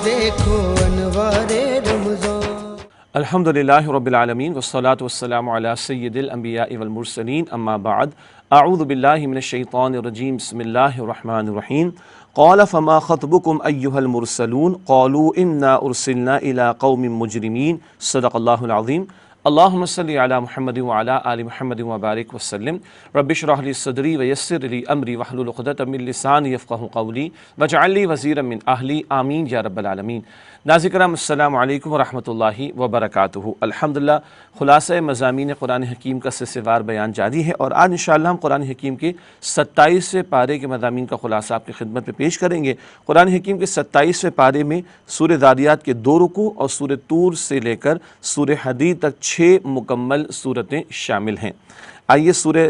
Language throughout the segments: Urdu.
دیکھو انوار رمضان۔ الحمدللہ رب العالمین والصلاة والسلام علی سید الانبیاء والمرسلین اما بعد اعوذ باللہ من الشیطان الرجیم بسم اللہ الرحمن الرحیم قال فما خطبکم ایہا المرسلون قالوا انا ارسلنا الی قوم مجرمین صدق اللہ العظیم۔ اللہم صلی علی محمد وعلی آل محمد وبارک وسلم۔ رب اشرح لی صدری ویسر لی امری واحلل عقدۃ من لسانی یفقہوا قولی واجعل لی وزیرا من اہلی آمین یا رب العالمین۔ ناظرین کرام السلام علیکم ورحمۃ اللہ وبرکاتہ۔ الحمدللہ خلاصہ مضامین قرآن حکیم کا سلسلہ بیان جاری ہے، اور آج انشاءاللہ ہم قرآن حکیم کے 27ویں پارے کے مضامین کا خلاصہ آپ کی خدمت میں پیش کریں گے۔ قرآن حکیم کے 27ویں پارے میں سورہ ذاریات کے 2 رکوع اور سورہ طور سے لے کر سورہ حدید تک 6 مکمل سورتیں شامل ہیں۔ آئیے سورہ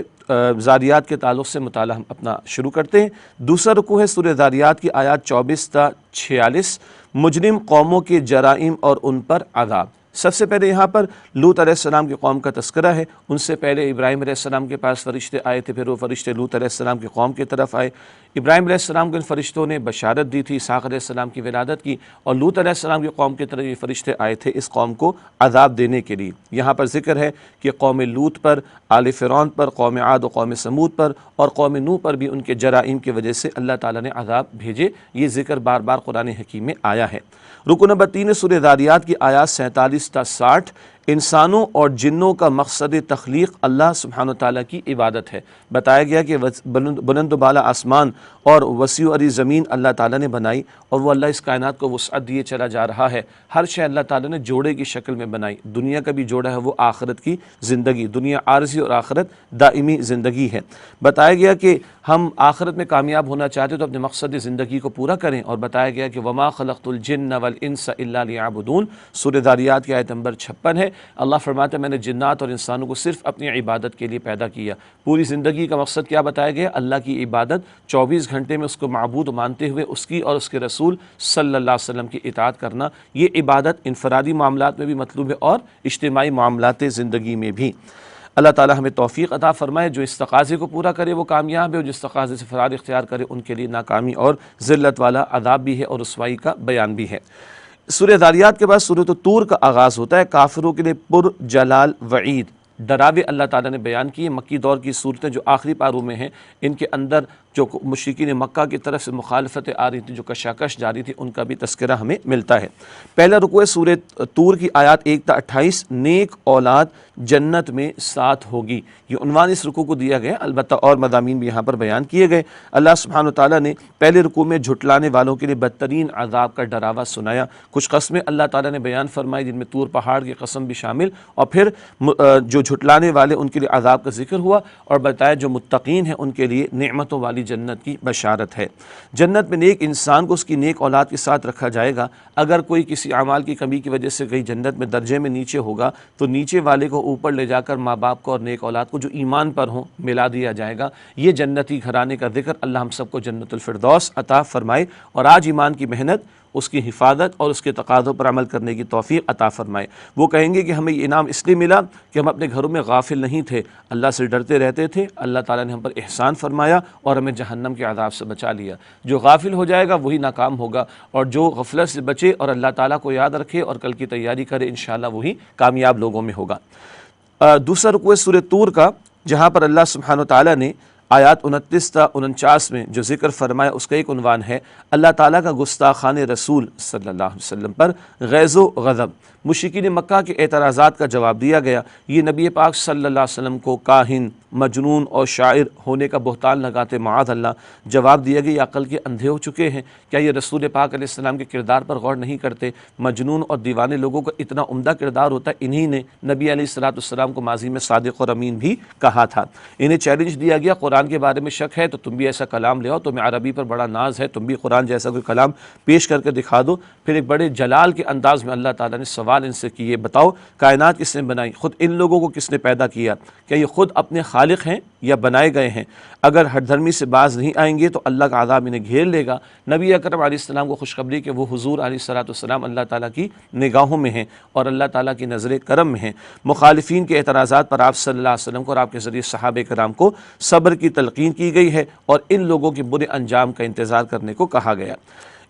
ذاریات کے تعلق سے مطالعہ ہم اپنا شروع کرتے ہیں۔ دوسرا رکوع ہے سورہ ذاریات کی آیات 24 تا 46، مجرم قوموں کے جرائم اور ان پر عذاب۔ سب سے پہلے یہاں پر لوط علیہ السلام کی قوم کا تذکرہ ہے۔ ان سے پہلے ابراہیم علیہ السلام کے پاس فرشتے آئے تھے، پھر وہ فرشتے لوط علیہ السلام کی قوم کی طرف آئے۔ ابراہیم علیہ السلام کو ان فرشتوں نے بشارت دی تھی اسحاق علیہ السلام کی ولادت کی، اور لوط علیہ السلام کی قوم کی طرف یہ فرشتے آئے تھے اس قوم کو عذاب دینے کے لیے۔ یہاں پر ذکر ہے کہ قوم لوط پر، آل فرعون پر، قوم عاد و قوم سمود پر اور قوم نوح پر بھی ان کے جرائم کی وجہ سے اللہ تعالیٰ نے عذاب بھیجے۔ یہ ذکر بار بار قرآن حکیم میں آیا ہے۔ رکو نمبر 3 سورہ ذاریات کی آیات 47 تا 60، انسانوں اور جنوں کا مقصد تخلیق اللہ سبحانہ وتعالیٰ کی عبادت ہے۔ بتایا گیا کہ بلند و بالا آسمان اور وسیع و عریض زمین اللہ تعالیٰ نے بنائی، اور وہ اللہ اس کائنات کو وسعت دیے چلا جا رہا ہے۔ ہر شے اللہ تعالیٰ نے جوڑے کی شکل میں بنائی۔ دنیا کا بھی جوڑا ہے وہ آخرت کی زندگی، دنیا عارضی اور آخرت دائمی زندگی ہے۔ بتایا گیا کہ ہم آخرت میں کامیاب ہونا چاہتے تو اپنے مقصد زندگی کو پورا کریں، اور بتایا گیا کہ وما خلقت الجن والانس الا لیعبدون، سورہ ذاریات کی آیت نمبر 56 ہے۔ اللہ فرماتا ہے میں نے جنات اور انسانوں کو صرف اپنی عبادت کے لیے پیدا کیا۔ پوری زندگی کا مقصد کیا بتایا گیا؟ اللہ کی عبادت، 24 گھنٹے میں اس کو معبود مانتے ہوئے اس کی اور اس کے رسول صلی اللہ علیہ وسلم کی اطاعت کرنا۔ یہ عبادت انفرادی معاملات میں بھی مطلوب ہے اور اجتماعی معاملات زندگی میں بھی۔ اللہ تعالی ہمیں توفیق عطا فرمائے، جو اس تقاضے کو پورا کرے وہ کامیاب ہے، اور جس تقاضے سے فرار اختیار کرے ان کے لیے ناکامی اور ذلت والا عذاب بھی ہے اور رسوائی کا بیان بھی ہے۔ سورہ ذاریات کے بعد سورۃ طور کا آغاز ہوتا ہے۔ کافروں کے لیے پر جلال وعید، ڈراوے اللہ تعالیٰ نے بیان کیے۔ مکی دور کی صورتیں جو آخری پاروں میں ہیں، ان کے اندر جو مشرکین مکہ کی طرف سے مخالفتیں آ رہی تھیں، جو کشاکش جاری تھی، ان کا بھی تذکرہ ہمیں ملتا ہے۔ پہلا رکوع سورہ طور کی آیات 1 تا 28، نیک اولاد جنت میں ساتھ ہوگی۔ یہ عنوان اس رکوع کو دیا گیا، البتہ اور مضامین بھی یہاں پر بیان کیے گئے۔ اللہ سبحانہ وتعالیٰ نے پہلے رکوع میں جھٹلانے والوں کے لیے بدترین عذاب کا ڈراوا سنایا۔ کچھ قسمیں اللہ تعالیٰ نے بیان فرمائی جن میں طور پہاڑ کی قسم بھی شامل، اور پھر جو جھٹلانے والے ان کے لیے عذاب کا ذکر ہوا، اور بتایا جو متقین ہیں ان کے لیے نعمتوں والی جنت کی بشارت ہے۔ جنت میں نیک انسان کو اس کی نیک اولاد کے ساتھ رکھا جائے گا۔ اگر کوئی کسی اعمال کی کمی کی وجہ سے کہیں جنت میں درجے میں نیچے ہوگا تو نیچے والے کو اوپر لے جا کر ماں باپ کو اور نیک اولاد کو جو ایمان پر ہوں ملا دیا جائے گا۔ یہ جنتی گھرانے کا ذکر، اللہ ہم سب کو جنت الفردوس عطا فرمائے، اور آج ایمان کی محنت، اس کی حفاظت اور اس کے تقاضوں پر عمل کرنے کی توفیق عطا فرمائے۔ وہ کہیں گے کہ ہمیں یہ انعام اس لیے ملا کہ ہم اپنے گھروں میں غافل نہیں تھے، اللہ سے ڈرتے رہتے تھے، اللہ تعالیٰ نے ہم پر احسان فرمایا اور ہمیں جہنم کے عذاب سے بچا لیا۔ جو غافل ہو جائے گا وہی ناکام ہوگا، اور جو غفلت سے بچے اور اللہ تعالیٰ کو یاد رکھے اور کل کی تیاری کرے، انشاءاللہ وہی کامیاب لوگوں میں ہوگا۔ دوسرا رکوع سورہ طور کا، جہاں پر اللہ سبحانہ وتعالیٰ نے آیات 29 تا 49 میں جو ذکر فرمایا، اس کا ایک عنوان ہے اللہ تعالیٰ کا گستاخان رسول صلی اللہ علیہ وسلم پر غیظ و غضب۔ مشرکین مکہ کے اعتراضات کا جواب دیا گیا۔ یہ نبی پاک صلی اللہ علیہ وسلم کو کاہن، مجنون اور شاعر ہونے کا بہتان لگاتے، معاذ اللہ۔ جواب دیا گیا یہ عقل کے اندھے ہو چکے ہیں، کیا یہ رسول پاک علیہ السلام کے کردار پر غور نہیں کرتے؟ مجنون اور دیوانے لوگوں کا اتنا عمدہ کردار ہوتا ہے، انہی نے نبی علیہ السلام کو ماضی میں صادق اور امین بھی کہا تھا۔ انہیں چیلنج دیا گیا قرآن کے بارے میں شک ہے تو تم بھی ایسا کلام لے آؤ، تمہیں عربی پر بڑا ناز ہے، تم بھی قرآن جیسا کوئی کلام پیش کر کے دکھا دو۔ پھر ایک بڑے جلال کے انداز میں اللہ تعالیٰ نے سوال سوال ان سے کیے، بتاؤ کائنات کس نے بنائی، خود ان لوگوں کو کس نے پیدا کیا، کیا یہ خود اپنے خالق ہیں یا بنائے گئے ہیں؟ اگر ہر دھرمی سے باز نہیں آئیں گے تو اللہ کا عذاب انہیں گھیر لے گا۔ نبی اکرم علیہ السلام کو خوشخبری کہ وہ حضور علیہ السلام اللہ تعالیٰ کی نگاہوں میں ہیں اور اللہ تعالیٰ کی نظر کرم میں ہیں۔ مخالفین کے اعتراضات پر آپ صلی اللہ علیہ وسلم کو اور آپ کے ذریعے صحابہ کرام کو صبر کی تلقین کی گئی ہے اور ان لوگوں کے برے انجام کا انتظار کرنے کو کہا گیا۔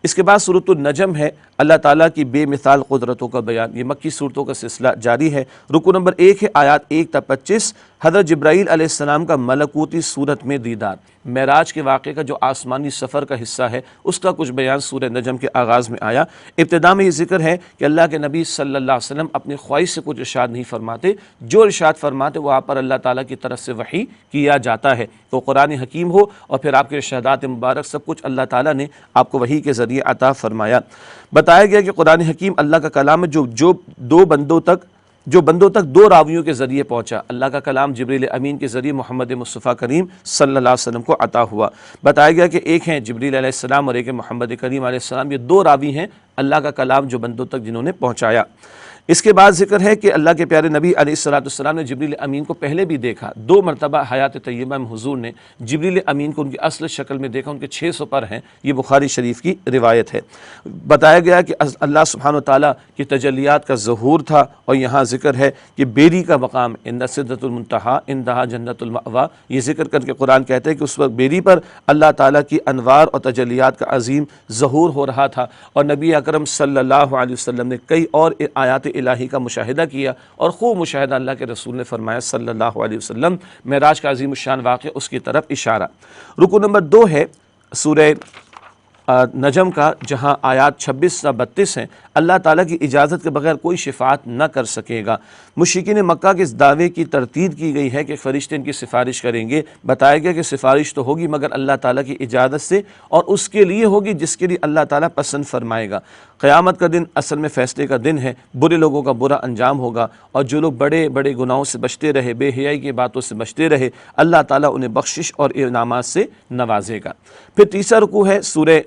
اس کے بعد سورۃ النجم ہے، اللہ تعالیٰ کی بے مثال قدرتوں کا بیان۔ یہ مکی صورتوں کا سلسلہ جاری ہے۔ رکو نمبر 1 ہے، آیات 1 تا 25۔ حضرت جبرائیل علیہ السلام کا ملکوتی صورت میں دیدار، معراج کے واقعے کا جو آسمانی سفر کا حصہ ہے اس کا کچھ بیان سورہ نجم کے آغاز میں آیا۔ ابتدا میں یہ ذکر ہے کہ اللہ کے نبی صلی اللہ علیہ وسلم اپنی خواہش سے کچھ ارشاد نہیں فرماتے، جو ارشاد فرماتے وہ آپ پر اللہ تعالیٰ کی طرف سے وحی کیا جاتا ہے، تو قرآن حکیم ہو اور پھر آپ کے ارشادات مبارک، سب کچھ اللہ تعالیٰ نے آپ کو وحی کے ذریعے عطا فرمایا۔ بتایا گیا کہ قرآن حکیم اللہ کا کلام ہے جو بندوں تک دو راویوں کے ذریعے پہنچا۔ اللہ کا کلام جبریل امین کے ذریعے محمد مصطفیٰ کریم صلی اللہ علیہ وسلم کو عطا ہوا۔ بتایا گیا کہ ایک ہیں جبریل علیہ السلام اور ایک ہے محمد کریم علیہ السلام، یہ دو راوی ہیں اللہ کا کلام جو بندوں تک جنہوں نے پہنچایا۔ اس کے بعد ذکر ہے کہ اللہ کے پیارے نبی علیہ السلام نے جبریل امین کو پہلے بھی دیکھا، 2 مرتبہ حیات طیبہ میں حضور نے جبریل امین کو ان کی اصل شکل میں دیکھا، ان کے 600 پر ہیں، یہ بخاری شریف کی روایت ہے۔ بتایا گیا کہ اللہ سبحانہ وتعالیٰ کی تجلیات کا ظہور تھا، اور یہاں ذکر ہے کہ بیری کا مقام عند سدرۃ المنتہا عندہا جنت المأویٰ، یہ ذکر کر کے قرآن کہتے ہیں کہ اس وقت بیری پر اللہ تعالیٰ کی انوار اور تجلیات کا عظیم ظہور ہو رہا تھا، اور نبی اکرم صلی اللہ علیہ وسلم نے کئی اور آیات الہی کا مشاہدہ کیا، اور خوب مشاہدہ اللہ کے رسول نے فرمایا صلی اللہ علیہ وسلم۔ معراج کا عظیم الشان واقعہ اس کی طرف اشارہ۔ رکو نمبر 2 ہے سورہ نجم کا، جہاں آیات 26 تا 32 ہیں۔ اللہ تعالیٰ کی اجازت کے بغیر کوئی شفاعت نہ کر سکے گا۔ مشرکین مکہ کے اس دعوے کی تردید کی گئی ہے کہ فرشتے ان کی سفارش کریں گے۔ بتایا گیا کہ سفارش تو ہوگی مگر اللہ تعالیٰ کی اجازت سے، اور اس کے لیے ہوگی جس کے لیے اللہ تعالیٰ پسند فرمائے گا۔ قیامت کا دن اصل میں فیصلے کا دن ہے، برے لوگوں کا برا انجام ہوگا، اور جو لوگ بڑے بڑے گناہوں سے بچتے رہے، بے حیائی کی باتوں سے بچتے رہے، اللہ تعالیٰ انہیں بخشش اور انعامات سے نوازے گا۔ پھر تیسرا رکوع ہے سورہ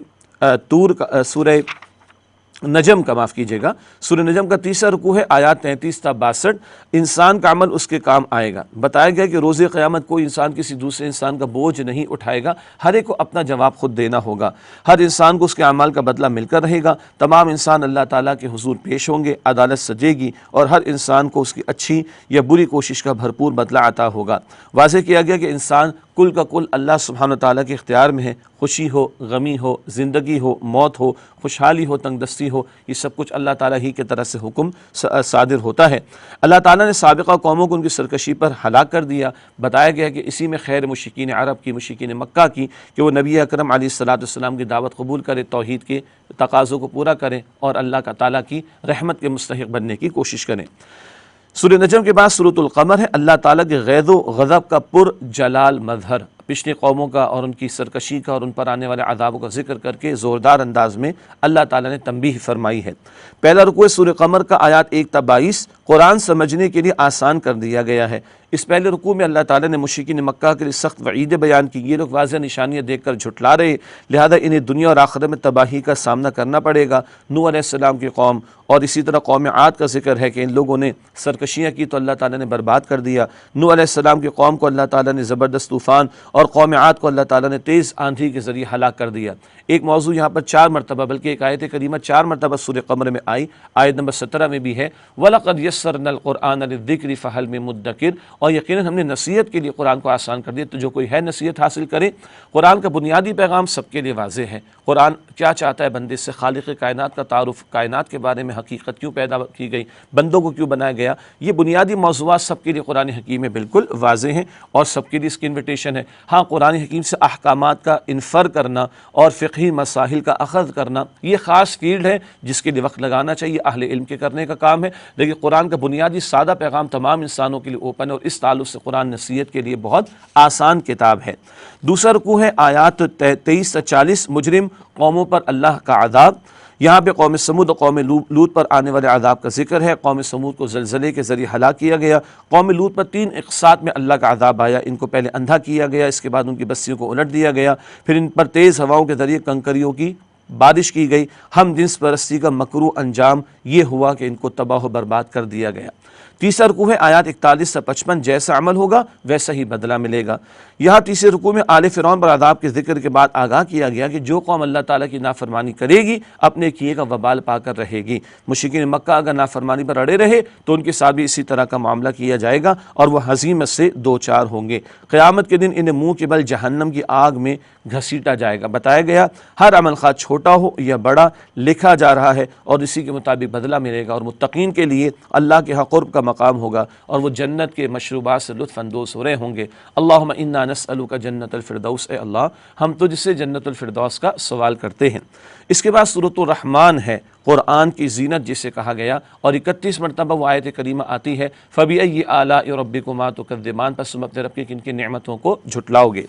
نجم کا، معاف کیجیے گا، سورہ نجم کا تیسرا رکوع ہے، آیات 33 تا 62۔ انسان کا عمل اس کے کام آئے گا۔ بتایا گیا کہ روز قیامت کوئی انسان کسی دوسرے انسان کا بوجھ نہیں اٹھائے گا، ہر ایک کو اپنا جواب خود دینا ہوگا، ہر انسان کو اس کے اعمال کا بدلہ مل کر رہے گا۔ تمام انسان اللہ تعالیٰ کے حضور پیش ہوں گے، عدالت سجے گی، اور ہر انسان کو اس کی اچھی یا بری کوشش کا بھرپور بدلہ عطا ہوگا۔ واضح کیا گیا کہ انسان کل کا کل اللہ سبحانہ تعالیٰ کے اختیار میں ہے، خوشی ہو، غمی ہو، زندگی ہو، موت ہو، خوشحالی ہو، تنگ دستی ہو، یہ سب کچھ اللہ تعالیٰ ہی کی طرف سے حکم صادر ہوتا ہے۔ اللہ تعالیٰ نے سابقہ قوموں کو ان کی سرکشی پر ہلاک کر دیا۔ بتایا گیا کہ اسی میں خیر مشرکین عرب کی، مشرکین مکہ کی، کہ وہ نبی اکرم علیہ السلام کی دعوت قبول کرے، توحید کے تقاضوں کو پورا کریں اور اللہ کا تعالیٰ کی رحمت کے مستحق بننے کی کوشش کریں۔ سورہ نجم کے بعد سورۃ القمر ہے، اللہ تعالیٰ کے غیظ و غضب کا پر جلال مظہر، پچھلی قوموں کا اور ان کی سرکشی کا اور ان پر آنے والے عذابوں کا ذکر کر کے زوردار انداز میں اللہ تعالیٰ نے تنبیہ فرمائی ہے۔ پہلا رکوع سورہ قمر کا، آیات 1 تا 22۔ قرآن سمجھنے کے لیے آسان کر دیا گیا ہے۔ اس پہلے رکوع میں اللہ تعالیٰ نے مشرکین مکہ کے لیے سخت وعیدیں بیان کی، یہ لوگ واضح نشانیاں دیکھ کر جھٹلا رہے، لہذا انہیں دنیا اور آخرت میں تباہی کا سامنا کرنا پڑے گا۔ نوح علیہ السلام کی قوم اور اسی طرح قوم عاد کا ذکر ہے کہ ان لوگوں نے سرکشیاں کی تو اللہ تعالیٰ نے برباد کر دیا۔ نوح علیہ السلام کی قوم کو اللہ تعالیٰ نے زبردست طوفان، اور قوم عاد کو اللہ تعالیٰ نے تیز آندھی کے ذریعے ہلاک کر دیا۔ ایک موضوع یہاں پر 4 مرتبہ، بلکہ ایک آیت کریمہ 4 مرتبہ سورہ قمر میں آئی، آیت نمبر 17 میں بھی ہے، وَلَقَدْ يَسَّرْنَا الْقُرْآنَ لِلذِّكْرِ فَهَلْ مِن مُدَّكِرٍ، اور یقیناً ہم نے نصیحت کے لیے قرآن کو آسان کر دیا، تو جو کوئی ہے نصیحت حاصل کرے۔ قرآن کا بنیادی پیغام سب کے لیے واضح ہے۔ قرآن کیا چاہتا ہے بندے سے؟ خالق کائنات کا تعارف، کائنات کے بارے میں حقیقت کیوں پیدا کی گئی، بندوں کو کیوں بنایا گیا، یہ بنیادی موضوعات سب کے لیے قرآن حکیم میں بالکل واضح ہیں، اور سب کے لیے اس کی انویٹیشن ہے۔ ہاں، قرآن حکیم سے احکامات کا انفر کرنا اور فقہی مسائل کا اخذ کرنا یہ خاص فیلڈ ہے جس کے لیے وقت لگانا چاہیے، اہل علم کے کرنے کا کام ہے، لیکن قرآن کا بنیادی سادہ پیغام تمام انسانوں کے لیے اوپن ہے، اور اس تعلق سے قرآن نصیحت کے لیے بہت آسان کتاب ہے۔ دوسرا رکوع ہے، آیات 23 تا 40۔ مجرم قوموں پر اللہ کا عذاب، یہاں پہ قوم سمود اور قوم لوط پر آنے والے عذاب کا ذکر ہے۔ قوم سمود کو زلزلے کے ذریعے ہلاک کیا گیا، قوم لوط پر 3 اقساط میں اللہ کا عذاب آیا، ان کو پہلے اندھا کیا گیا، اس کے بعد ان کی بستیوں کو الٹ دیا گیا، پھر ان پر تیز ہواؤں کے ذریعے کنکریوں کی بارش کی گئی۔ ہم جنس پرستی کا مکروہ انجام یہ ہوا کہ ان کو تباہ و برباد کر دیا گیا۔ تیسرا رکوع ہے آیات 41 سے 55، جیسا عمل ہوگا ویسا ہی بدلہ ملے گا۔ یہاں تیسرے رکوع میں آل فرعون پر عذاب کے ذکر کے بعد آگاہ کیا گیا کہ جو قوم اللہ تعالیٰ کی نافرمانی کرے گی اپنے کیے کا وبال پا کر رہے گی۔ مشرکین مکہ اگر نافرمانی پر اڑے رہے تو ان کے ساتھ بھی اسی طرح کا معاملہ کیا جائے گا اور وہ ہزیمت سے دوچار ہوں گے۔ قیامت کے دن انہیں منہ کے بل جہنم کی آگ میں گھسیٹا جائے گا۔ بتایا گیا ہر عمل خواہ چھوٹا ہو یا بڑا لکھا جا رہا ہے اور اسی کے مطابق بدلہ ملے گا، اور متقین کے لیے اللہ کے ہاں قرب کا مقام ہوگا اور وہ جنت کے مشروبات سے لطف اندوز ہو رہے ہوں گے۔ اللہم انا نسألک جنت الفردوس، اے اللہ ہم تجھ سے جنت الفردوس کا سوال کرتے ہیں۔ اس کے بعد سورۃ الرحمن ہے، قرآن کی زینت جسے کہا گیا، اور 31 مرتبہ وہ آیت کریمہ آتی ہے فَبِأَيِّ آلَاءِ رَبِّكُمَا تُكَذِّبَانِ، پس تم اپنے رب کی کن کن نعمتوں کو جھٹلاؤ گے۔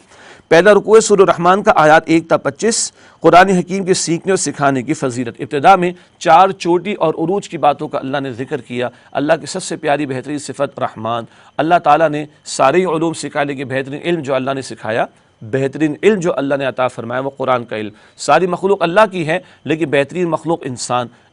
پہلا رکوع سورۃ الرحمن کا آیات 1 تا 25، قرآن حکیم کے سیکھنے اور سکھانے کی فضیلت۔ ابتدا میں 4 چوٹی اور عروج کی باتوں کا اللہ نے ذکر کیا۔ اللہ کی سب سے پیاری بہترین صفت رحمان، اللہ تعالیٰ نے سارے علوم سکھا، لیکن بہترین علم جو اللہ نے سکھایا، بہترین علم جو اللہ نے عطا فرمایا وہ قرآن کا علم۔ ساری مخلوق اللہ کی ہے لیکن بہترین مخلوق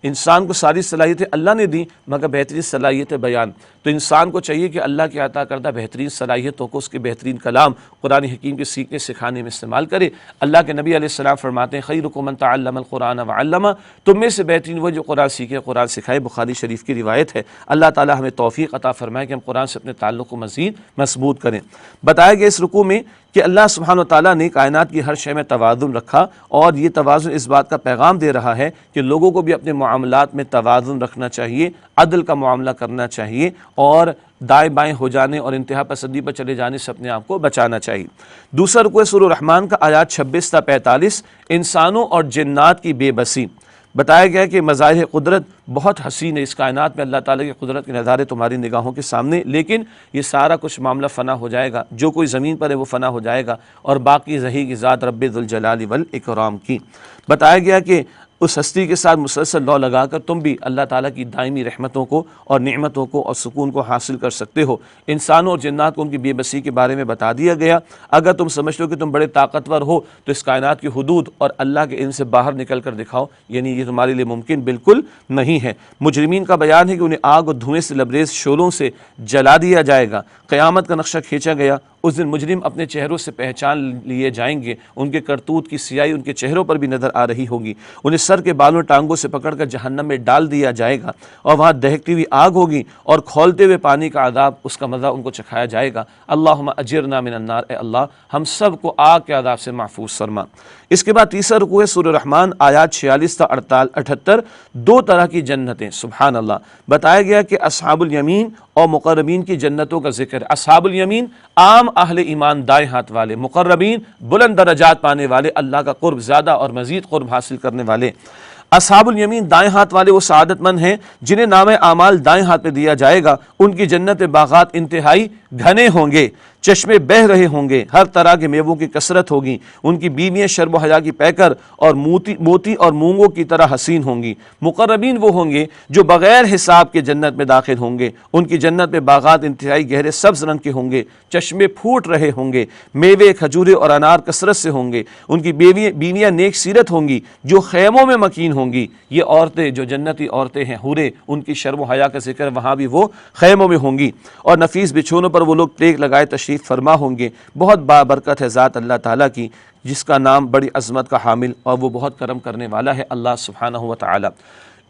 انسان کو ساری صلاحیتیں اللہ نے دی مگر بہترین صلاحیت بیان، تو انسان کو چاہیے کہ اللہ کی عطا کردہ بہترین صلاحیتوں کو اس کے بہترین کلام قرآن حکیم کے سیکھنے سکھانے میں استعمال کرے۔ اللہ کے نبی علیہ السلام فرماتے ہیں خیرکم من تعلم القرآن وعلمہ، تم میں سے بہترین وہ جو قرآن سیکھے قرآن سکھائے، بخاری شریف کی روایت ہے۔ اللہ تعالی ہمیں توفیق عطا فرمائے کہ ہم قرآن سے اپنے تعلق کو مزید مضبوط کریں۔ بتایا گیا اس رکوع میں کہ اللہ سبحانہ وتعالیٰ نے کائنات کی ہر شے میں توازن رکھا، اور یہ توازن اس بات کا پیغام دے رہا ہے کہ لوگوں کو بھی اپنے معاملات میں توازن رکھنا چاہیے، عدل کا معاملہ کرنا چاہیے، اور دائیں بائیں ہو جانے اور انتہا پسندی پر چلے جانے سے اپنے آپ کو بچانا چاہیے۔ دوسرا رکوع سورۃ الرحمن کا آیات 26 تا 45، انسانوں اور جنات کی بے بسی۔ بتایا گیا کہ مظاہر قدرت بہت حسین ہے، اس کائنات میں اللہ تعالیٰ کی قدرت کے نظارے تمہاری نگاہوں کے سامنے، لیکن یہ سارا کچھ معاملہ فنا ہو جائے گا، جو کوئی زمین پر ہے وہ فنا ہو جائے گا، اور باقی رہے گی ذات رب ذوالجلال والاکرام کی۔ بتایا گیا کہ اس ہستی کے ساتھ مسلسل لو لگا کر تم بھی اللہ تعالیٰ کی دائمی رحمتوں کو اور نعمتوں کو اور سکون کو حاصل کر سکتے ہو۔ انسانوں اور جنات کو ان کی بے بسی کے بارے میں بتا دیا گیا۔ اگر تم سمجھتے ہو کہ تم بڑے طاقتور ہو تو اس کائنات کی حدود اور اللہ کے علم سے باہر نکل کر دکھاؤ، یعنی یہ تمہارے لیے ممکن بالکل نہیں ہے۔ مجرمین کا بیان ہے کہ انہیں آگ اور دھوئیں سے لبریز شعلوں سے جلا دیا جائے گا۔ قیامت کا نقشہ کھینچا گیا، اس دن مجرم اپنے چہروں سے پہچان لیے جائیں گے، ان کے کرتوت کی سیاہی ان کے چہروں پر بھی نظر آ رہی ہوگی۔ انہیں سر کے بالوں ٹانگوں سے پکڑ کر جہنم میں ڈال دیا جائے گا، اور وہاں دہکتی ہوئی آگ ہوگی اور کھولتے ہوئے پانی کا عذاب، اس کا مزہ ان کو چکھایا جائے گا۔ اللہم اجرنا من النار، اے اللہ ہم سب کو آگ کے عذاب سے محفوظ فرما۔ اس کے بعد تیسرا رکوع ہے سورۃ الرحمن آیات 46 تا 78، 2 طرح کی جنتیں، سبحان اللہ۔ بتایا گیا کہ اصحاب الیمین اور مقربین کی جنتوں کا ذکر ہے۔ اصحاب الیمین عام اہل ایمان دائیں ہاتھ والے، مقربین بلند درجات پانے والے، اللہ کا قرب زیادہ اور مزید قرب حاصل کرنے والے۔ اصحاب الیمین دائیں ہاتھ والے وہ سعادت مند ہیں جنہیں نام اعمال دائیں ہاتھ میں دیا جائے گا۔ ان کی جنت باغات انتہائی گھنے ہوں گے، چشمے بہہ رہے ہوں گے، ہر طرح کے میووں کی کثرت ہوگی، ان کی بیویاں شرم و حیا کی پیکر اور موتی اور مونگوں کی طرح حسین ہوں گی۔ مقربین وہ ہوں گے جو بغیر حساب کے جنت میں داخل ہوں گے، ان کی جنت میں باغات انتہائی گہرے سبز رنگ کے ہوں گے، چشمے پھوٹ رہے ہوں گے، میوے کھجورے اور انار کثرت سے ہوں گے، ان کی بیویاں نیک سیرت ہوں گی جو خیموں میں مکین ہوں گی۔ یہ عورتیں جو جنتی عورتیں ہیں حوریں، ان کی شرم و حیا کا ذکر وہاں بھی وہ خیموں میں ہوں گی، اور نفیس بچھونوں پر وہ لوگ ٹیک لگائے تشریف فرما ہوں گے۔ بہت بابرکت ہے ذات اللہ تعالیٰ کی جس کا نام بڑی عظمت کا حامل، اور وہ بہت کرم کرنے والا ہے اللہ سبحانہ و تعالیٰ۔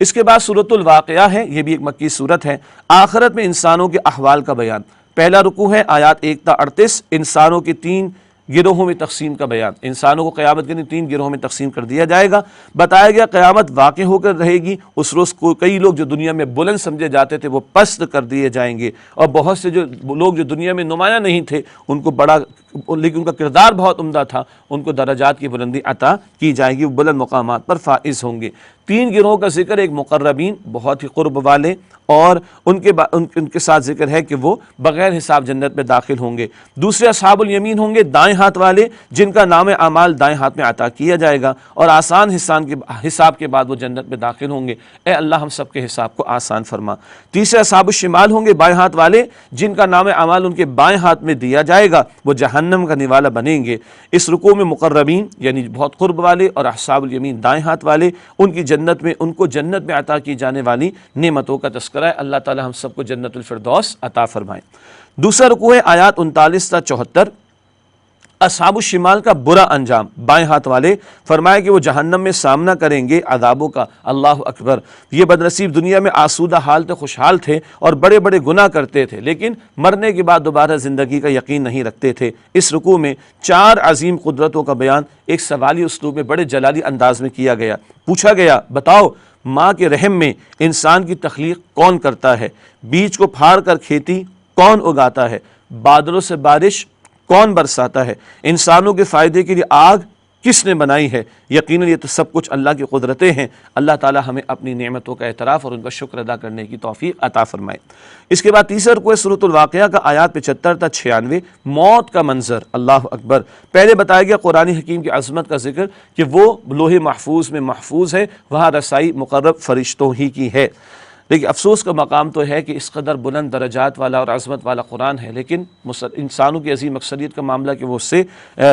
اس کے بعد سورۃ الواقعہ ہے، یہ بھی ایک مکی سورت ہے۔ آخرت میں انسانوں کے احوال کا بیان۔ پہلا رکوع ہے آیات 1 تا 38، انسانوں کی 3 گروہوں میں تقسیم کا بیان۔ انسانوں کو قیامت کے دن 3 گروہوں میں تقسیم کر دیا جائے گا۔ بتایا گیا قیامت واقع ہو کر رہے گی، اس روز کئی لوگ جو دنیا میں بلند سمجھے جاتے تھے وہ پست کر دیے جائیں گے، اور بہت سے جو لوگ جو دنیا میں نمایاں نہیں تھے ان کو بڑا، لیکن ان کا کردار بہت عمدہ تھا، ان کو درجات کی بلندی عطا کی جائے گی، وہ بلند مقامات پر فائز ہوں گے۔ 3 گروہوں کا ذکر، ایک مقربین بہت ہی قرب والے، اور ان کے ساتھ ذکر ہے کہ وہ بغیر حساب جنت میں داخل ہوں گے۔ دوسرے اصحاب الیمین ہوں گے دائیں ہاتھ والے، جن کا نام اعمال دائیں ہاتھ میں عطا کیا جائے گا، اور آسان حساب کے بعد وہ جنت میں داخل ہوں گے۔ اے اللہ ہم سب کے حساب کو آسان فرما۔ تیسرے اصحاب الشمال ہوں گے بائیں ہاتھ والے، جن کا نام اعمال ان کے بائیں ہاتھ میں دیا جائے گا، وہ جہنم جہنم کا نوالا بنیں گے۔ اس رکوع میں مقربین یعنی بہت قرب والے اور اصحاب الیمین دائیں ہاتھ والے، ان کی جنت میں، ان کو جنت میں عطا کی جانے والی نعمتوں کا تذکرہ ہے۔ اللہ تعالی ہم سب کو جنت الفردوس عطا فرمائے۔ دوسرا رکوع ہے آیات 39 تا 74، اصحاب الشمال کا برا انجام، بائیں ہاتھ والے، فرمایا کہ وہ جہنم میں سامنا کریں گے عذابوں کا۔ اللہ اکبر، یہ بدنصیب دنیا میں آسودہ حال تھے، خوشحال تھے اور بڑے بڑے گناہ کرتے تھے، لیکن مرنے کے بعد دوبارہ زندگی کا یقین نہیں رکھتے تھے۔ اس رکوع میں 4 عظیم قدرتوں کا بیان ایک سوالی اسلوب میں بڑے جلالی انداز میں کیا گیا۔ پوچھا گیا بتاؤ ماں کے رحم میں انسان کی تخلیق کون کرتا ہے؟ بیج کو پھاڑ کر کھیتی کون اگاتا ہے؟ بادلوں سے بارش کون برساتا ہے؟ انسانوں کے فائدے کے لیے آگ کس نے بنائی ہے؟ یقیناً یہ تو سب کچھ اللہ کی قدرتیں ہیں۔ اللہ تعالی ہمیں اپنی نعمتوں کا اعتراف اور ان کا شکر ادا کرنے کی توفیق عطا فرمائے۔ اس کے بعد تیسرا رکوع سورۃ الواقعہ کا آیات 75 تا 96، موت کا منظر۔ اللہ اکبر، پہلے بتایا گیا قرآن حکیم کی عظمت کا ذکر کہ وہ لوح محفوظ میں محفوظ ہے، وہاں رسائی مقرب فرشتوں ہی کی ہے۔ لیکن افسوس کا مقام تو ہے کہ اس قدر بلند درجات والا اور عظمت والا قرآن ہے، لیکن انسانوں کی عظیم اکثریت کا معاملہ کہ وہ اس سے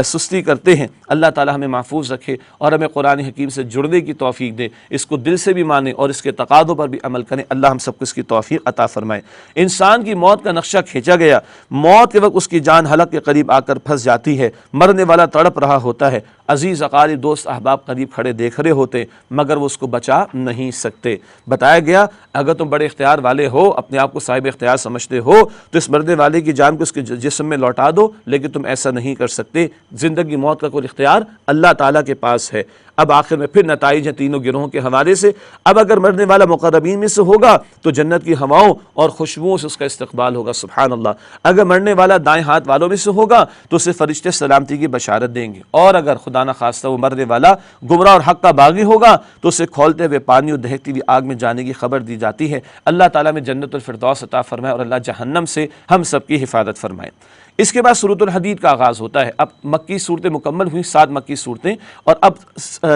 سستی کرتے ہیں۔ اللہ تعالی ہمیں محفوظ رکھے اور ہمیں قرآن حکیم سے جڑنے کی توفیق دے، اس کو دل سے بھی مانیں اور اس کے تقاضوں پر بھی عمل کریں۔ اللہ ہم سب کو اس کی توفیق عطا فرمائے۔ انسان کی موت کا نقشہ کھینچا گیا، موت کے وقت اس کی جان حلق کے قریب آ کر پھنس جاتی ہے، مرنے والا تڑپ رہا ہوتا ہے، عزیز اقارب دوست احباب قریب کھڑے دیکھ رہے ہوتے مگر وہ اس کو بچا نہیں سکتے۔ بتایا گیا اگر تم بڑے اختیار والے ہو، اپنے آپ کو صاحب اختیار سمجھتے ہو تو اس مرنے والے کی جان کو اس کے جسم میں لوٹا دو، لیکن تم ایسا نہیں کر سکتے۔ زندگی موت کا کوئی اختیار اللہ تعالیٰ کے پاس ہے۔ اب آخر میں پھر نتائج ہیں تینوں گروہوں کے حوالے سے۔ اب اگر مرنے والا مقربین میں سے ہوگا تو جنت کی ہواؤں اور خوشبوؤں سے اس کا استقبال ہوگا، سبحان اللہ۔ اگر مرنے والا دائیں ہاتھ والوں میں سے ہوگا تو اسے فرشتے سلامتی کی بشارت دیں گے، اور اگر خدا نہ خواستہ وہ مرنے والا گمراہ اور حق کا باغی ہوگا تو اسے کھولتے ہوئے پانی اور دہکتی ہوئی آگ میں جانے کی خبر دی جاتی ہے۔ اللہ تعالیٰ میں جنت الفردوس عطا فرمائے اور اللہ جہنم سے ہم سب کی حفاظت فرمائے۔ اس کے بعد سورۃ الحدید کا آغاز ہوتا ہے۔ اب مکی صورتیں مکمل ہوئیں، 7 مکی صورتیں، اور اب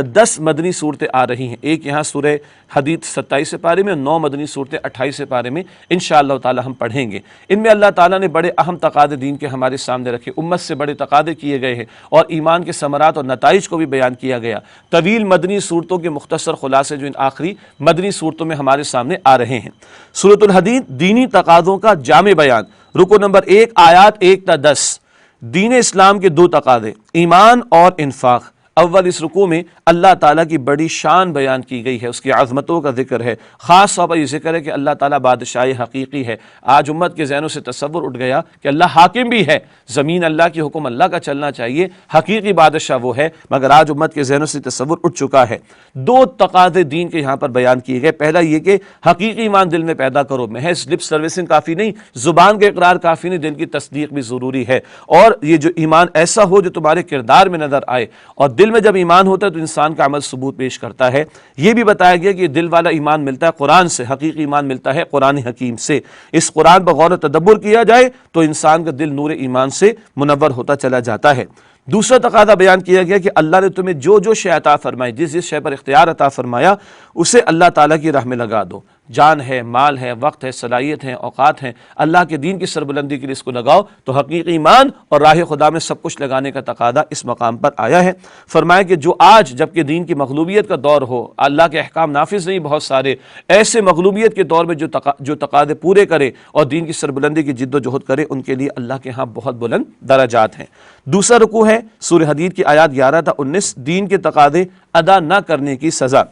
10 مدنی صورتیں آ رہی ہیں۔ ایک یہاں سورہ حدید 27 پارے میں، 9 مدنی صورتیں 28 پارے میں انشاءاللہ تعالی ہم پڑھیں گے۔ ان میں اللہ تعالیٰ نے بڑے اہم تقاضے دین کے ہمارے سامنے رکھے، امت سے بڑے تقاضے کیے گئے ہیں اور ایمان کے ثمرات اور نتائج کو بھی بیان کیا گیا۔ طویل مدنی صورتوں کے مختصر خلاصے جو ان آخری مدنی صورتوں میں ہمارے سامنے آ رہے ہیں۔ سورۃ الحدید دینی تقاضوں کا جامع بیان، رکو نمبر 1 آیات 1 تا 10۔ دین اسلام کے 2 تقاضے، ایمان اور انفاق۔ اول اس رکوع میں اللہ تعالیٰ کی بڑی شان بیان کی گئی ہے، اس کی عظمتوں کا ذکر ہے، خاص طور پر یہ ذکر ہے کہ اللہ تعالیٰ بادشاہ حقیقی ہے۔ آج امت کے ذہنوں سے تصور اٹھ گیا کہ اللہ حاکم بھی ہے، زمین اللہ کی حکم اللہ کا چلنا چاہیے، حقیقی بادشاہ وہ ہے، مگر آج امت کے ذہنوں سے تصور اٹھ چکا ہے۔ 2 تقاضے دین کے یہاں پر بیان کیے گئے۔ پہلا یہ کہ حقیقی ایمان دل میں پیدا کرو، محض لپ سروسنگ کافی نہیں، زبان کے اقرار کافی نہیں، دل کی تصدیق بھی ضروری ہے، اور یہ جو ایمان ایسا ہو جو تمہارے کردار میں نظر آئے، اور دل میں جب ایمان ہوتا ہے تو انسان کا عمل ثبوت پیش کرتا ہے۔ یہ بھی بتایا گیا کہ دل والا ایمان ملتا ہے قرآن سے، حقیقی ایمان ملتا ہے قرآن حکیم سے۔ اس قرآن پر غور و تدبر کیا جائے تو انسان کا دل نور ایمان سے منور ہوتا چلا جاتا ہے۔ دوسرا تقاضا بیان کیا گیا کہ اللہ نے تمہیں جو جو شے عطا فرمائی، جس جس شے پر اختیار عطا فرمایا، اسے اللہ تعالیٰ کی راہ میں لگا دو۔ جان ہے، مال ہے، وقت ہے، صلاحیت ہے، اوقات ہیں، اللہ کے دین کی سربلندی کے لیے اس کو لگاؤ، تو حقیقی ایمان اور راہ خدا میں سب کچھ لگانے کا تقاضا اس مقام پر آیا ہے۔ فرمایا کہ جو آج جبکہ دین کی مغلوبیت کا دور ہو، اللہ کے احکام نافذ نہیں بہت سارے، ایسے مغلوبیت کے دور میں جو تقاضے پورے کرے اور دین کی سربلندی کی جد و جہد کرے، ان کے لیے اللہ کے ہاں بہت بلند درجات ہیں۔ دوسرا رکوع ہے سورہ حدید کی آیات 11 تا 19، دین کے تقاضے ادا نہ کرنے کی سزا۔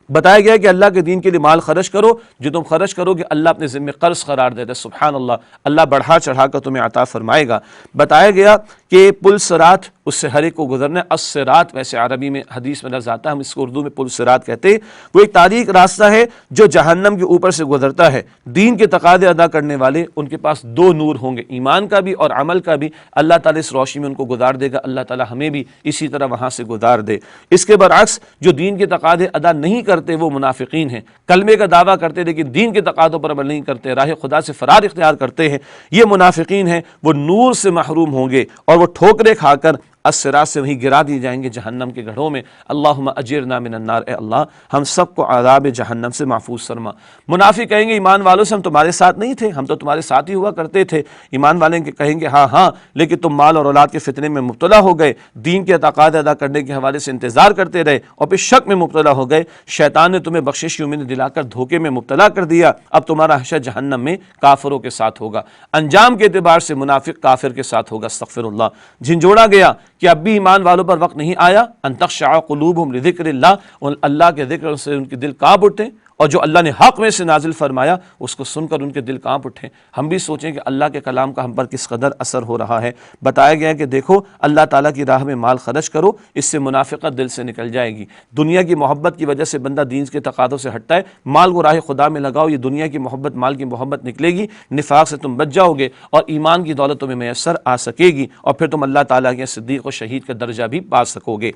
بتایا گیا کہ اللہ کے دین کے لیے مال خرچ کرو، جو تم خرچ کرو گے اللہ اپنے ذمہ قرض قرار دیتا ہے، سبحان اللہ، اللہ بڑھا چڑھا کر تمہیں عطا فرمائے گا۔ بتایا گیا کہ پل صراط، اس سے ہر ایک کو گزرنا ہے۔ الصراط ویسے عربی میں حدیث میں لفظ آتا ہے، ہم اس کو اردو میں پل صراط کہتے ہیں۔ وہ ایک تاریک راستہ ہے جو جہنم کے اوپر سے گزرتا ہے۔ دین کے تقاضے ادا کرنے والے، ان کے پاس 2 نور ہوں گے، ایمان کا بھی اور عمل کا بھی، اللہ تعالیٰ اس روشنی میں ان کو گزار دے گا۔ اللہ تعالیٰ ہمیں بھی اسی طرح وہاں سے گزار دے۔ اس کے برعکس جو دین کے تقاضے ادا نہیں کرتے وہ منافقین ہیں، کلمے کا دعویٰ کرتے لیکن دین کے تقاضوں پر عمل نہیں کرتے، راہ خدا سے فرار اختیار کرتے ہیں، یہ منافقین ہیں، وہ نور سے محروم ہوں گے اور وہ ٹھوکریں کھا کر الصراط سے وہیں گرا دیے جائیں گے جہنم کے گڑھوں میں۔ اللہم اجرنا من النار، اے اللہ ہم سب کو عذاب جہنم سے محفوظ فرما۔ منافق کہیں گے ایمان والوں سے ہم تمہارے ساتھ نہیں تھے، ہم تو تمہارے ساتھ ہی ہوا کرتے تھے۔ ایمان والے کہیں گے ہاں ہاں، لیکن تم مال اور اولاد کے فتنے میں مبتلا ہو گئے، دین کے تقاضے ادا کرنے کے حوالے سے انتظار کرتے رہے اور پھر شک میں مبتلا ہو گئے، شیطان نے تمہیں بخشش کی امید دلا کر دھوکے میں مبتلا کر دیا، اب تمہارا حشر جہنم میں کافروں کے ساتھ ہوگا۔ انجام کے اعتبار سے منافق کافر کے ساتھ ہوگا، استغفر اللہ۔ جھنجھوڑا گیا کہ اب بھی ایمان والوں پر وقت نہیں آیا، ان تخشع قلوبہم لذکر اللہ، اللہ کے ذکر سے ان کے دل کانپ اٹھے، اور جو اللہ نے حق میں سے نازل فرمایا اس کو سن کر ان کے دل کانپ اٹھیں۔ ہم بھی سوچیں کہ اللہ کے کلام کا ہم پر کس قدر اثر ہو رہا ہے۔ بتایا گیا ہے کہ دیکھو اللہ تعالیٰ کی راہ میں مال خرچ کرو، اس سے منافقت دل سے نکل جائے گی۔ دنیا کی محبت کی وجہ سے بندہ دین کے تقاضوں سے ہٹتا ہے، مال کو راہ خدا میں لگاؤ، یہ دنیا کی محبت مال کی محبت نکلے گی، نفاق سے تم بچ جاؤ گے اور ایمان کی دولت تمہیں میسر آ سکے گی، اور پھر تم اللہ تعالیٰ کے صدیق و شہید کا درجہ بھی پا سکو گے۔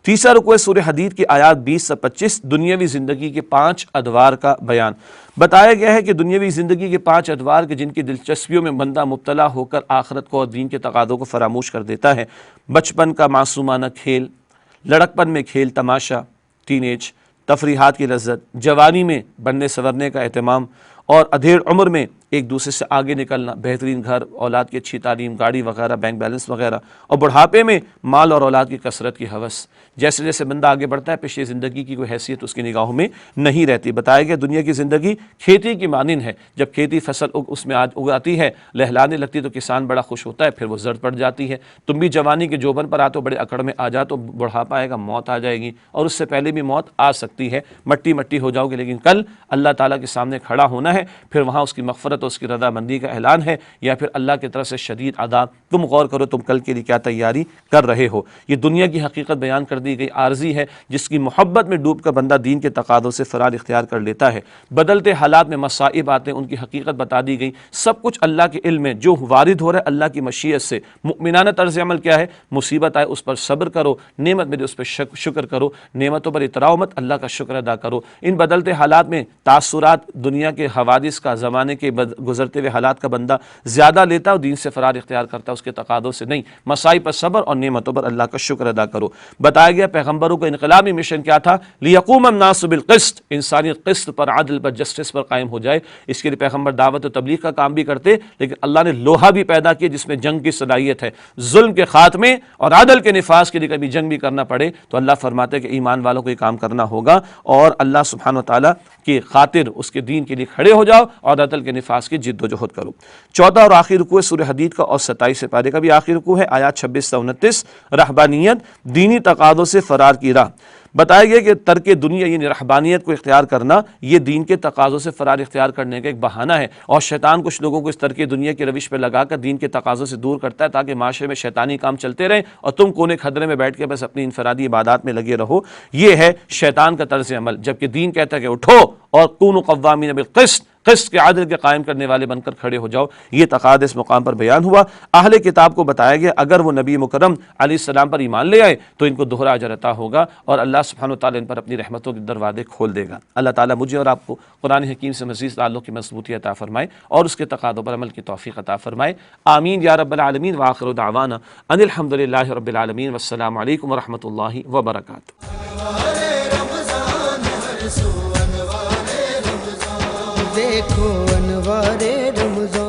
تیسرا رکوع سورہ حدید کی آیات 20 سے 25 دنیاوی زندگی کے 5 ادوار کا بیان۔ بتایا گیا ہے کہ دنیاوی زندگی کے 5 ادوار کے جن کی دلچسپیوں میں بندہ مبتلا ہو کر آخرت کو اور دین کے تقاضوں کو فراموش کر دیتا ہے۔ بچپن کا معصومانہ کھیل، لڑکپن میں کھیل تماشا، ٹین ایج، تفریحات کی لذت، جوانی میں بننے سنورنے کا اہتمام، اور ادھیڑ عمر میں ایک دوسرے سے آگے نکلنا، بہترین گھر، اولاد کی اچھی تعلیم، گاڑی وغیرہ، بینک بیلنس وغیرہ، اور بڑھاپے میں مال اور اولاد کی کثرت کی ہوس۔ جیسے جیسے بندہ آگے بڑھتا ہے پیشے زندگی کی کوئی حیثیت اس کی نگاہوں میں نہیں رہتی۔ بتایا گیا دنیا کی زندگی کھیتی کی مانند ہے، جب کھیتی فصل اس میں اگاتی ہے، لہلانے لگتی تو کسان بڑا خوش ہوتا ہے، پھر وہ زرد پڑ جاتی ہے۔ تم بھی جوانی کے جوبن پر آتے ہو، بڑے اکڑ میں آ جاؤ تو بڑھاپا آئے گا، موت آ جائے گی، اور اس سے پہلے بھی موت آ سکتی ہے، مٹی مٹی ہو جاؤ گے، لیکن کل اللہ تعالیٰ کے سامنے کھڑا ہونا ہے، پھر وہاں اس کی مغفرت اور اس کی رضامندی کا اعلان ہے، یا پھر اللہ کی طرف سے شدید عذاب۔ تم غور کرو تم کل کے لیے کیا تیاری کر رہے ہو۔ یہ دنیا کی حقیقت بیان کر دی گئی، عارضی ہے، جس کی محبت میں ڈوب کر بندہ دین کے تقاضوں سے فرار اختیار کر لیتا ہے۔ بدلتے حالات میں مصائب آتے ہیں، ان کی حقیقت بتا دی گئی، سب کچھ اللہ کے علم میں جو وارد ہو رہا ہے اللہ کی مشیت سے۔ مؤمنانہ طرز عمل کیا ہے؟ مصیبت آئے اس پر صبر کرو، نعمت ملے اس پر شکر کرو، نعمتوں پر اتراؤ مت، اللہ کا شکر ادا کرو۔ ان بدلتے حالات میں تاثرات دنیا کے حوادث کا، زمانے کے گزرتے ہوئے حالات کا بندہ زیادہ لیتا ہے اور دین سے فرار اختیار کرتا ہے، اس کے تقاضوں سے نہیں۔ مصائب پر صبر اور نعمتوں پر اللہ کا شکر ادا کرو۔ بتایا گیا پیغمبروں کا انقلابی مشن کیا تھا؟ لیقوم الناس بالقسط، انسانیت قسط پر، عدل پر، جسٹس پر قائم ہو جائے۔ اس کے لیے پیغمبر دعوت و تبلیغ کا کام بھی کرتے، لیکن اللہ نے لوہا بھی پیدا کیا جس میں جنگ کی صلاحیت ہے۔ ظلم کے خاتمے اور عدل کے نفاذ کے لیے کبھی جنگ بھی کرنا پڑے تو اللہ فرماتے ہیں کہ ایمان والوں کو یہ کام کرنا ہوگا، اور اللہ سبحانہ و تعالیٰ کی خاطر اس کے دین کے لیے کھڑے ہو جاؤ اور عدل کے نفاذ کی جد و جہد کرو۔ چوتھا اور آخری رکوع سورہ حدید کا اور 27 پارے کا بھی آخری رکوع ہے، آیات 26 سے 29، رہبانیت، دینی تقاضوں سے فرار کی راہ۔ بتایا گیا کہ ترک دنیا یعنی رہبانیت کو اختیار کرنا یہ دین کے تقاضوں سے فرار اختیار کرنے کا ایک بہانہ ہے، اور شیطان کچھ لوگوں کو اس ترک دنیا کی روش پہ لگا کر دین کے تقاضوں سے دور کرتا ہے تاکہ معاشرے میں شیطانی کام چلتے رہیں اور تم کونے کھدرے میں بیٹھ کے بس اپنی انفرادی عبادات میں لگے رہو۔ یہ ہے شیطان کا طرز عمل، جبکہ دین کہتا ہے کہ اٹھو اور کونوا قوامین بالقسط، قسط کے عادل کے قائم کرنے والے بن کر کھڑے ہو جاؤ۔ یہ تقاضا اس مقام پر بیان ہوا۔ اہل کتاب کو بتایا گیا اگر وہ نبی مکرم علیہ السلام پر ایمان لے آئے تو ان کو دوہرا اجر عطا ہوگا، اور اللہ سبحانہ وتعالی ان پر اپنی رحمتوں کے دروازے کھول دے گا۔ اللہ تعالیٰ مجھے اور آپ کو قرآن حکیم سے مزید تعلق کی مضبوطی عطا فرمائے اور اس کے تقاضوں پر عمل کی توفیق عطا فرمائے، آمین یا رب العالمین۔ وآخر دعوانا ان الحمد للہ رب العالمین، والسلام علیکم ورحمۃ اللہ وبرکاتہ۔ دیکھو انوار رمضان۔